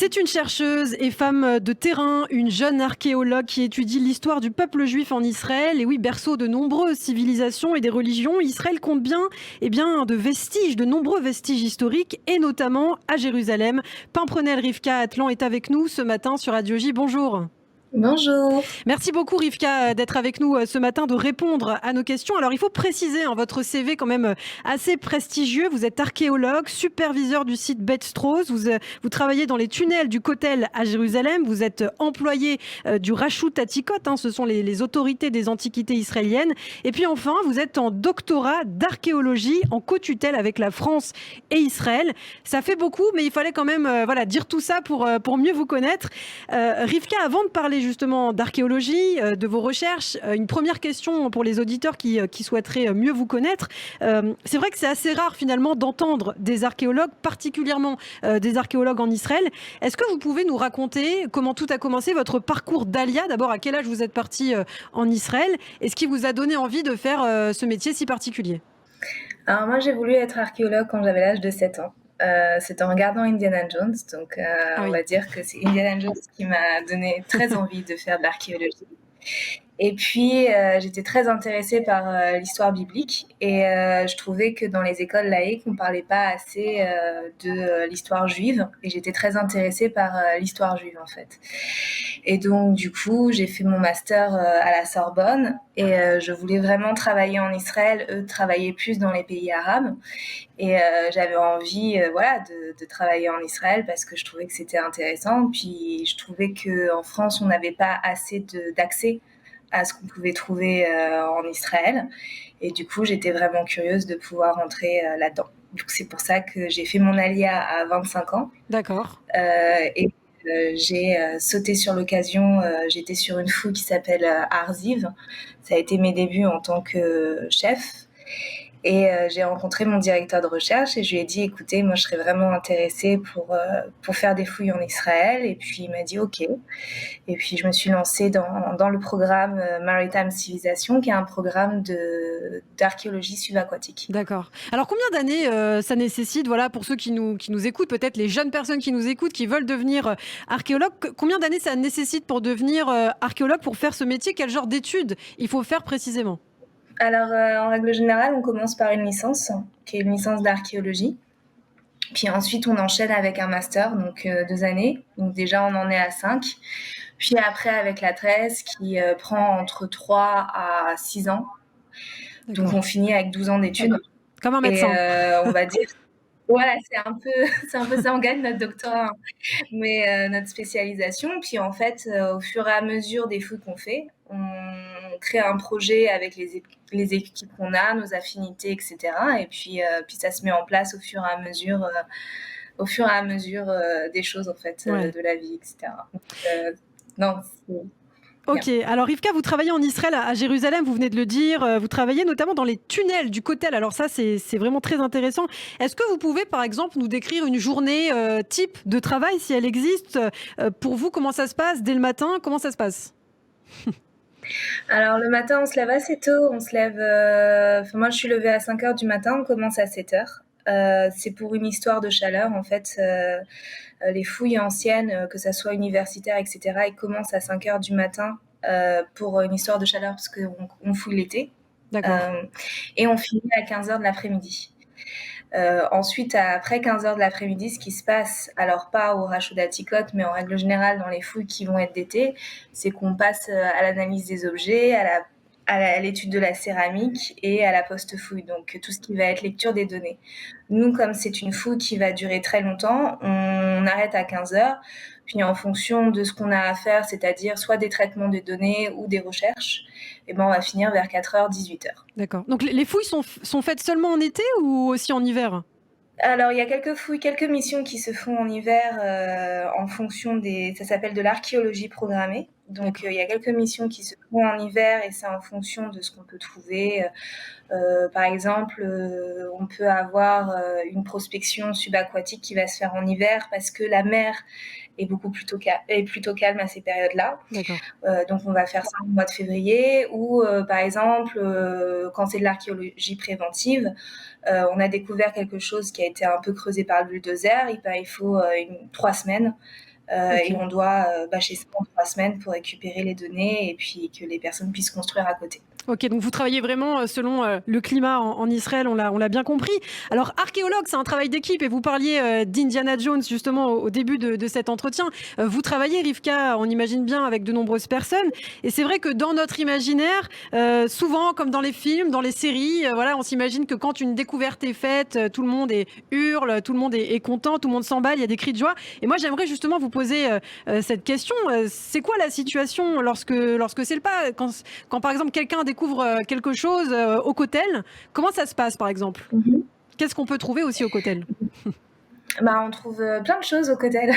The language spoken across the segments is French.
C'est une chercheuse et femme de terrain, une jeune archéologue qui étudie l'histoire du peuple juif en Israël. Et oui, berceau de nombreuses civilisations et des religions, Israël compte bien de vestiges, de nombreux vestiges historiques, et notamment à Jérusalem. Pimprenelle Rivka Atlan est avec nous ce matin sur Radio J. Bonjour. Bonjour. Merci beaucoup Rivka d'être avec nous ce matin, de répondre à nos questions. Alors il faut préciser votre CV quand même assez prestigieux. Vous êtes archéologue, superviseur du site Beth Strauss. Vous travaillez dans les tunnels du Kotel à Jérusalem. Vous êtes employé du Rashut Atikot, ce sont les autorités des antiquités israéliennes. Et puis enfin, vous êtes en doctorat d'archéologie en co-tutelle avec la France et Israël. Ça fait beaucoup, mais il fallait quand même dire tout ça pour mieux vous connaître. Rivka, avant de parler justement d'archéologie, de vos recherches, une première question pour les auditeurs qui souhaiteraient mieux vous connaître. C'est vrai que c'est assez rare finalement d'entendre des archéologues, particulièrement des archéologues en Israël. Est-ce que vous pouvez nous raconter comment tout a commencé, votre parcours d'Alia? D'abord, à quel âge vous êtes parti en Israël et ce qui vous a donné envie de faire ce métier si particulier? Alors moi, j'ai voulu être archéologue quand j'avais l'âge de 7 ans. C'était en regardant Indiana Jones, donc Ah on oui. va dire que c'est Indiana Jones qui m'a donné très envie de faire de l'archéologie. Et puis, j'étais très intéressée par l'histoire biblique et je trouvais que dans les écoles laïques, on ne parlait pas assez de l'histoire juive et j'étais très intéressée par l'histoire juive en fait. Et donc, du coup, j'ai fait mon master à la Sorbonne et je voulais vraiment travailler en Israël, eux travaillaient plus dans les pays arabes. Et j'avais envie de travailler en Israël parce que je trouvais que c'était intéressant. Puis je trouvais qu'en France, on n'avait pas assez d'accès à ce qu'on pouvait trouver en Israël. Et du coup, j'étais vraiment curieuse de pouvoir rentrer là-dedans. Donc c'est pour ça que j'ai fait mon alia à 25 ans. D'accord. Et j'ai sauté sur l'occasion. J'étais sur une fouille qui s'appelle Arziv. Ça a été mes débuts en tant que chef. Et j'ai rencontré mon directeur de recherche et je lui ai dit, écoutez, moi je serais vraiment intéressée pour faire des fouilles en Israël. Et puis il m'a dit, ok. Et puis je me suis lancée dans le programme Maritime Civilization, qui est un programme d'archéologie subaquatique. D'accord. Alors combien d'années ça nécessite, pour ceux qui nous écoutent, peut-être les jeunes personnes qui nous écoutent, qui veulent devenir archéologues, combien d'années ça nécessite pour devenir archéologue, pour faire ce métier? Quel genre d'études il faut faire précisément? Alors en règle générale, on commence par une licence, qui est une licence d'archéologie. Puis ensuite, on enchaîne avec un master, donc 2 années. Donc déjà, on en est à 5. Puis après, avec la thèse, qui prend entre 3 à 6 ans. Donc on finit avec 12 ans d'études. Comme un Et médecin. on va dire, voilà, c'est un peu ça, on gagne notre doctorat, mais notre spécialisation. Puis en fait, au fur et à mesure des fouilles qu'on fait, on crée un projet avec les équipes qu'on a, nos affinités, etc. Et puis ça se met en place au fur et à mesure des choses en fait, Ouais. de la vie, etc. Donc, non, c'est Ok, bien. alors Rivka, vous travaillez en Israël, à Jérusalem, vous venez de le dire, vous travaillez notamment dans les tunnels du Kotel, alors ça c'est vraiment très intéressant. Est-ce que vous pouvez par exemple nous décrire une journée type de travail, si elle existe, pour vous? Comment ça se passe dès le matin? Comment ça se passe? Alors le matin, on se lève assez tôt. On se lève. Moi, je suis levée à 5 heures du matin. On commence à 7 heures. C'est pour une histoire de chaleur. En fait, les fouilles anciennes, que ça soit universitaire, etc., ils commencent à 5 heures du matin pour une histoire de chaleur parce qu'on fouille l'été. D'accord. Et on finit à 15 heures de l'après-midi. Ensuite, après 15 heures de l'après-midi, ce qui se passe, alors pas au rachot d'Atikot, mais en règle générale dans les fouilles qui vont être d'été, c'est qu'on passe à l'analyse des objets, à l'étude de la céramique et à la post-fouille, donc tout ce qui va être lecture des données. Nous, comme c'est une fouille qui va durer très longtemps, on arrête à 15 heures, puis en fonction de ce qu'on a à faire, c'est-à-dire soit des traitements de données ou des recherches, et ben on va finir vers 4 heures, 18 heures. D'accord. Donc les fouilles sont faites seulement en été ou aussi en hiver? Alors, il y a quelques fouilles, quelques missions qui se font en hiver en fonction ça s'appelle de l'archéologie programmée. Donc, il y a quelques missions qui se font en hiver et c'est en fonction de ce qu'on peut trouver. Par exemple, on peut avoir une prospection subaquatique qui va se faire en hiver parce que la mer est plutôt calme à ces périodes-là. D'accord. Donc on va faire ça au mois de février ou par exemple quand c'est de l'archéologie préventive, on a découvert quelque chose qui a été un peu creusé par le bulldozer, il faut 3 semaines et Ok. on doit bâcher ça en 3 semaines pour récupérer les données et puis que les personnes puissent construire à côté. Ok, donc vous travaillez vraiment selon le climat en Israël, on l'a bien compris. Alors, archéologue, c'est un travail d'équipe et vous parliez d'Indiana Jones justement au début de cet entretien. Vous travaillez, Rivka, on imagine bien, avec de nombreuses personnes. Et c'est vrai que dans notre imaginaire, souvent, comme dans les films, dans les séries, voilà, on s'imagine que quand une découverte est faite, tout le monde hurle, tout le monde est content, tout le monde s'emballe, il y a des cris de joie. Et moi, j'aimerais justement vous poser cette question. C'est quoi la situation lorsque c'est le pas quand par exemple quelqu'un découvre quelque chose au Cotel, comment ça se passe par exemple? Mmh. Qu'est-ce qu'on peut trouver aussi au Cotel? Bah, on trouve, plein de choses au Cotel.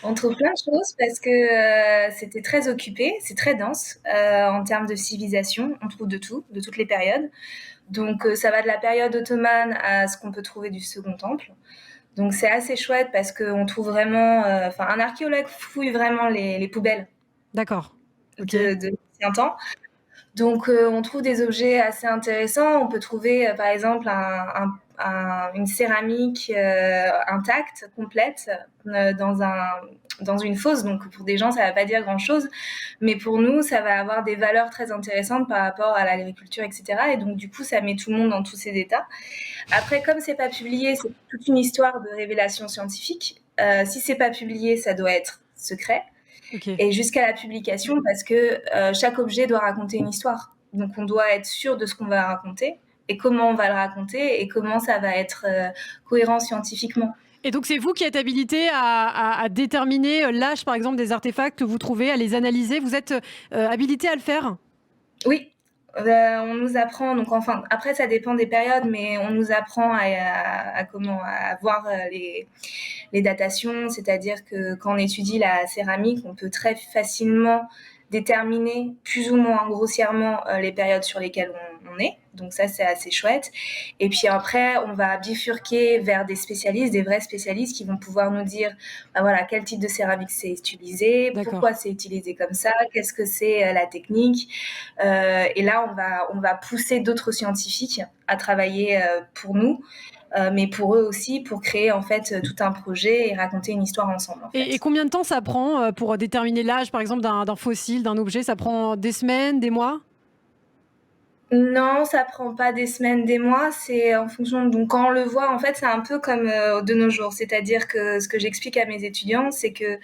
On trouve plein de choses parce que, c'était très occupé, c'est très dense, en termes de civilisation. On trouve de tout, de toutes les périodes. Donc, ça va de la période ottomane à ce qu'on peut trouver du Second Temple. Donc c'est assez chouette parce qu'on trouve vraiment, enfin un archéologue fouille vraiment les poubelles D'accord. Ok. de l'ancien temps. Donc on trouve des objets assez intéressants. On peut trouver par exemple une céramique intacte, complète, dans une fosse. Donc pour des gens, ça ne va pas dire grand-chose, mais pour nous, ça va avoir des valeurs très intéressantes par rapport à l'agriculture, etc. Et donc du coup, ça met tout le monde dans tous ces états. Après, comme c'est pas publié, c'est toute une histoire de révélation scientifique. Si c'est pas publié, ça doit être secret. Ok. Et jusqu'à la publication, parce que chaque objet doit raconter une histoire. Donc on doit être sûr de ce qu'on va raconter et comment on va le raconter et comment ça va être cohérent scientifiquement. Et donc c'est vous qui êtes habilité à déterminer l'âge par exemple des artefacts que vous trouvez, à les analyser. Vous êtes habilité à le faire? Oui, on nous apprend, donc enfin, après ça dépend des périodes, mais on nous apprend à voir les datations, c'est-à-dire que quand on étudie la céramique, on peut très facilement déterminer plus ou moins grossièrement les périodes sur lesquelles on est. Donc ça, c'est assez chouette. Et puis après, on va bifurquer vers des spécialistes, des vrais spécialistes qui vont pouvoir nous dire, bah voilà, quel type de céramique c'est utilisé, D'accord. pourquoi c'est utilisé comme ça, qu'est-ce que c'est la technique. Et là, on va pousser d'autres scientifiques à travailler pour nous, mais pour eux aussi, pour créer en fait tout un projet et raconter une histoire ensemble en Et fait. combien de temps ça prend pour déterminer l'âge par exemple d'un fossile, d'un objet? Ça prend des semaines, des mois? Non, ça prend pas des semaines, des mois, c'est en fonction. Donc quand on le voit, en fait, c'est un peu comme de nos jours. C'est-à-dire que ce que j'explique à mes étudiants, c'est que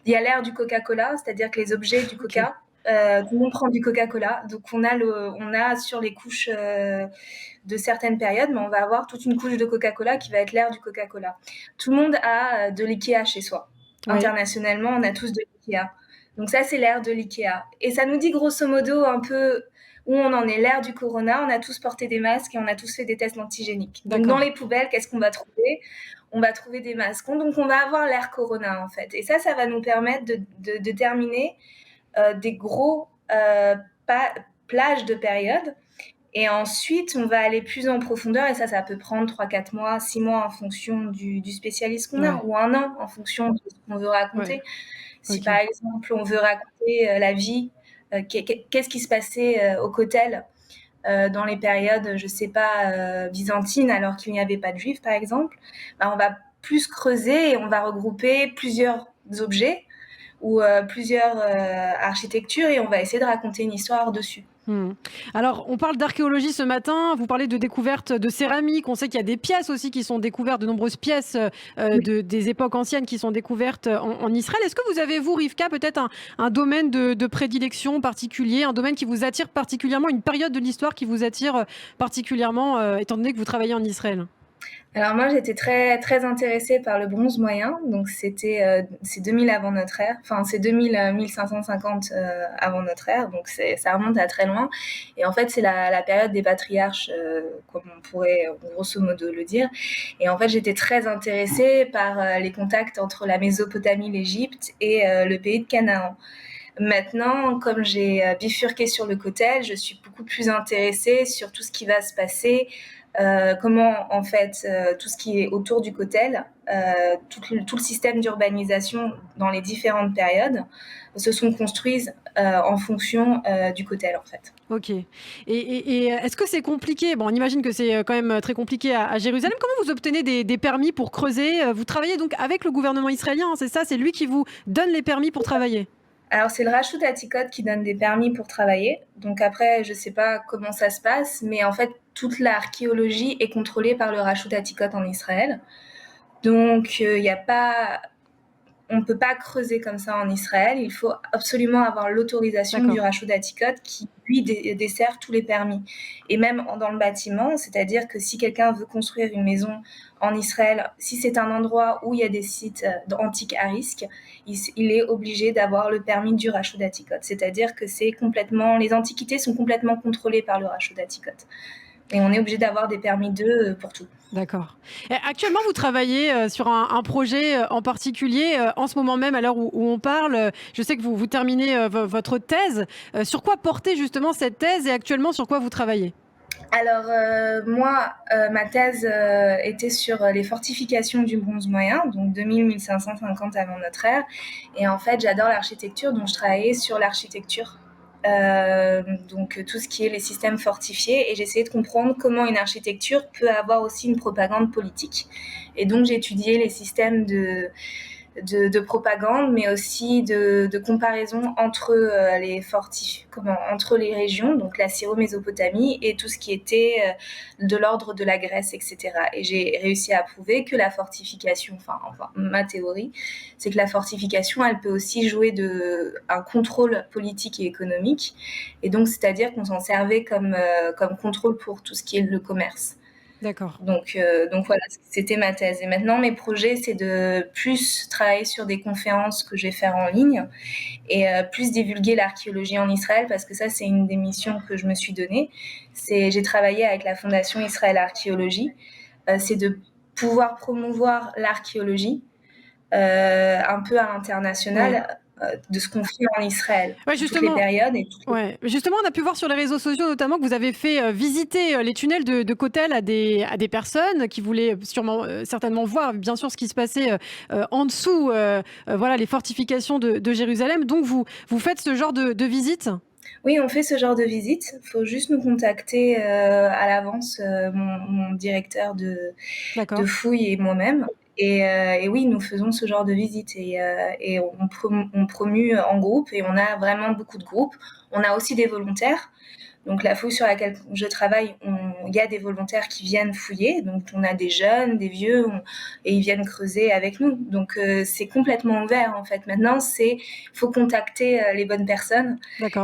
il y a l'ère du Coca-Cola, c'est-à-dire que les objets du Ok. Coca, tout le monde prend du Coca-Cola. Donc on a sur les couches de certaines périodes, mais on va avoir toute une couche de Coca-Cola qui va être l'ère du Coca-Cola. Tout le monde a de l'IKEA chez soi. Oui. Internationalement, on a tous de l'IKEA. Donc ça, c'est l'ère de l'IKEA. Et ça nous dit grosso modo un peu où on en est. L'ère du Corona, on a tous porté des masques et on a tous fait des tests antigéniques. Donc dans D'accord. les poubelles, qu'est-ce qu'on va trouver? On va trouver des masques. Donc on va avoir l'ère Corona en fait. Et ça va nous permettre de déterminer des gros plages de périodes. Et ensuite, on va aller plus en profondeur, et ça peut prendre 3, 4 mois, 6 mois en fonction du spécialiste qu'on a, Ouais. ou un an en fonction de ce qu'on veut Ouais. raconter. Si Ok. par exemple, on veut raconter la vie, qu'est-ce qui se passait au Cotel dans les périodes, je sais pas, byzantines, alors qu'il n'y avait pas de juifs, par exemple, bah, on va plus creuser et on va regrouper plusieurs objets ou plusieurs architectures et on va essayer de raconter une histoire dessus. Hmm. Alors, on parle d'archéologie ce matin, vous parlez de découverte de céramique, on sait qu'il y a des pièces aussi qui sont découvertes, de nombreuses pièces des époques anciennes qui sont découvertes en Israël. Est-ce que vous avez, vous, Rivka, peut-être un domaine de prédilection particulier, un domaine qui vous attire particulièrement, une période de l'histoire qui vous attire particulièrement, étant donné que vous travaillez en Israël? Alors moi, j'étais très très intéressée par le bronze moyen, donc c'est 2000 avant notre ère, enfin c'est 2000 1550 avant notre ère, donc ça remonte à très loin. Et en fait, c'est la période des patriarches, comme on pourrait grosso modo le dire. Et en fait, j'étais très intéressée par les contacts entre la Mésopotamie, l'Égypte et le pays de Canaan. Maintenant, comme j'ai bifurqué sur le Cotel, je suis beaucoup plus intéressée sur tout ce qui va se passer comment en fait tout ce qui est autour du Kotel, tout le système d'urbanisation dans les différentes périodes se sont construites en fonction du Kotel en fait. Ok. Et est-ce que c'est compliqué? Bon, on imagine que c'est quand même très compliqué à Jérusalem. Comment vous obtenez des permis pour creuser? Vous travaillez donc avec le gouvernement israélien, hein, c'est ça? C'est lui qui vous donne les permis pour travailler? Alors, c'est le Rashut Atikot qui donne des permis pour travailler. Donc après, je ne sais pas comment ça se passe, mais en fait, toute l'archéologie est contrôlée par le Rashut Atikot en Israël. Donc, il n'y a pas on ne peut pas creuser comme ça en Israël. Il faut absolument avoir l'autorisation du Rashut Atikot qui, lui, dessert tous les permis. Et même dans le bâtiment, c'est-à-dire que si quelqu'un veut construire une maison en Israël, si c'est un endroit où il y a des sites antiques à risque, il est obligé d'avoir le permis du Rashut Atikot. C'est-à-dire que les antiquités sont complètement contrôlées par le Rashut Atikot. Et on est obligé d'avoir des permis d'eux pour tout. D'accord. Et actuellement, vous travaillez sur un projet en particulier, en ce moment même, à l'heure où on parle. Je sais que vous terminez votre thèse. Sur quoi portait justement cette thèse et actuellement sur quoi vous travaillez? Alors, moi, ma thèse était sur les fortifications du bronze moyen, donc 2000-1550 avant notre ère. Et en fait, j'adore l'architecture, donc je travaillais sur l'architecture. Donc tout ce qui est les systèmes fortifiés, et j'essayais de comprendre comment une architecture peut avoir aussi une propagande politique. Et donc j'ai étudié les systèmes de propagande, mais aussi de comparaison entre entre les régions, donc la Syro-Mésopotamie et tout ce qui était de l'ordre de la Grèce, etc. Et j'ai réussi à prouver que la fortification, enfin ma théorie, c'est que la fortification, elle peut aussi jouer un contrôle politique et économique. Et donc, c'est-à-dire qu'on s'en servait comme contrôle pour tout ce qui est le commerce. D'accord. Donc voilà, c'était ma thèse. Et maintenant, mes projets, c'est de plus travailler sur des conférences que je vais faire en ligne et plus divulguer l'archéologie en Israël, parce que ça, c'est une des missions que je me suis donnée. J'ai travaillé avec la Fondation Israël Archéologie. C'est de pouvoir promouvoir l'archéologie un peu à l'international. De ce conflit en Israël, toutes les périodes. Justement, on a pu voir sur les réseaux sociaux notamment que vous avez fait visiter les tunnels de Kotel à des personnes qui voulaient certainement voir bien sûr ce qui se passait en dessous, voilà, les fortifications de Jérusalem. Donc vous faites ce genre de visite? Oui, on fait ce genre de visite. Il faut juste nous contacter à l'avance, mon directeur de fouilles et moi-même. Et oui, nous faisons ce genre de visite et on promue en groupe, et on a vraiment beaucoup de groupes. On a aussi des volontaires. Donc la fouille sur laquelle je travaille, il y a des volontaires qui viennent fouiller. Donc on a des jeunes, des vieux, et ils viennent creuser avec nous. Donc c'est complètement ouvert en fait. Maintenant, il faut contacter les bonnes personnes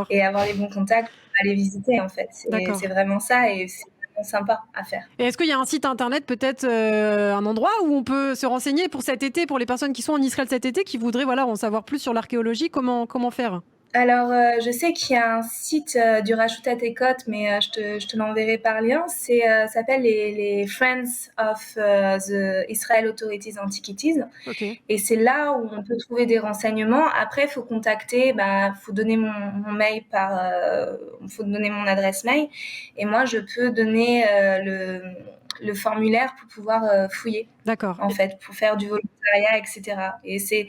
et avoir les bons contacts pour aller visiter en fait. C'est vraiment ça, et c'est vraiment sympa à faire. Et est-ce qu'il y a un site internet, peut-être un endroit où on peut se renseigner pour cet été, pour les personnes qui sont en Israël cet été, qui voudraient en savoir plus sur l'archéologie? Comment faire? Alors, je sais qu'il y a un site du Rashut Atikot, mais je te l'enverrai par lien. Ça s'appelle les Friends of the Israel Authorities Antiquities. Okay. Et c'est là où on peut trouver des renseignements. Après, il faut contacter, faut donner mon mail faut donner mon adresse mail. Et moi, je peux donner le formulaire pour pouvoir fouiller. D'accord. En fait, pour faire du volontariat, etc. Et c'est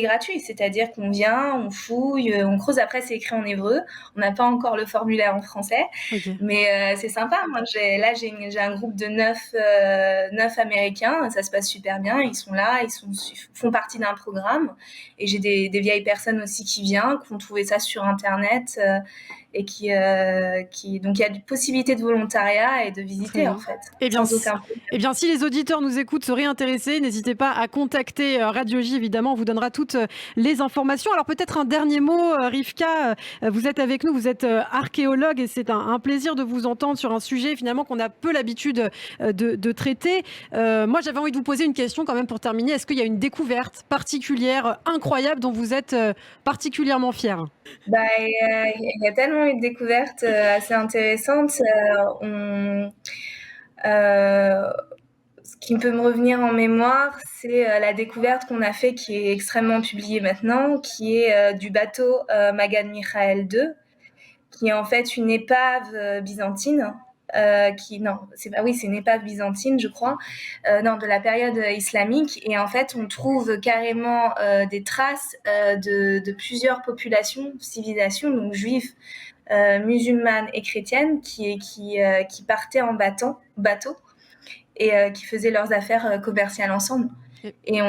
gratuit, c'est-à-dire qu'on vient, on fouille, on creuse. Après, c'est écrit en hébreu. On n'a pas encore le formulaire en français, mais c'est sympa. Moi, j'ai un groupe de 9 Américains. Ça se passe super bien. Ils sont là, font partie d'un programme. Et j'ai des vieilles personnes aussi qui viennent, qui ont trouvé ça sur Internet. Et donc il y a des possibilités de volontariat et de visiter en fait. Eh bien, si les auditeurs nous écoutent, seraient intéressés, n'hésitez pas à contacter Radio J, évidemment, on vous donnera toutes les informations. Alors peut-être un dernier mot, Rivka, vous êtes avec nous, vous êtes archéologue, et c'est un plaisir de vous entendre sur un sujet finalement qu'on a peu l'habitude de traiter. Moi, j'avais envie de vous poser une question quand même pour terminer. Est-ce qu'il y a une découverte particulière, incroyable, dont vous êtes particulièrement fière? Il y a tellement eu de découvertes assez intéressantes. Ce qui peut me revenir en mémoire, c'est la découverte qu'on a fait, qui est extrêmement publiée maintenant, qui est du bateau Magan Michael II, qui est en fait une épave byzantine non, c'est pas, oui, c'est une épave byzantine, je crois, non, de la période islamique. Et en fait, on trouve carrément des traces de plusieurs populations, civilisations, donc juifs, musulmanes et chrétiennes, qui partaient en bateau et qui faisaient leurs affaires commerciales ensemble. Et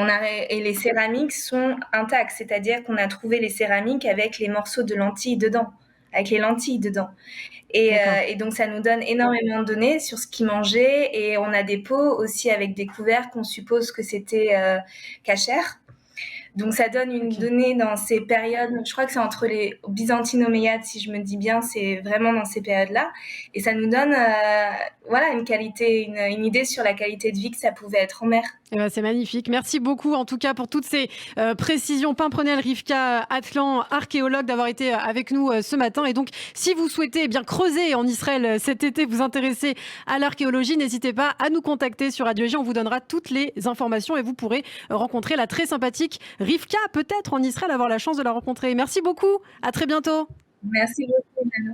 les céramiques sont intactes, c'est-à-dire qu'on a trouvé les céramiques avec les morceaux de lentilles dedans, avec les lentilles dedans. Et donc, ça nous donne énormément de données sur ce qu'ils mangeaient. Et on a des pots aussi avec des couverts qu'on suppose que c'était cachère. Donc, ça donne une donnée dans ces périodes. Je crois que c'est entre les byzantino-omeyyades, si je me dis bien, c'est vraiment dans ces périodes-là. Et ça nous donne voilà, une idée sur la qualité de vie que ça pouvait être en mer. Eh ben, c'est magnifique. Merci beaucoup, en tout cas, pour toutes ces précisions. Pimprenel Rivka Atlan, archéologue, d'avoir été avec nous ce matin. Et donc, si vous souhaitez eh bien creuser en Israël cet été, vous intéresser à l'archéologie, n'hésitez pas à nous contacter sur Radio J. On vous donnera toutes les informations et vous pourrez rencontrer la très sympathique Rivka, peut-être en Israël, avoir la chance de la rencontrer. Merci beaucoup. À très bientôt. Merci beaucoup, Nana.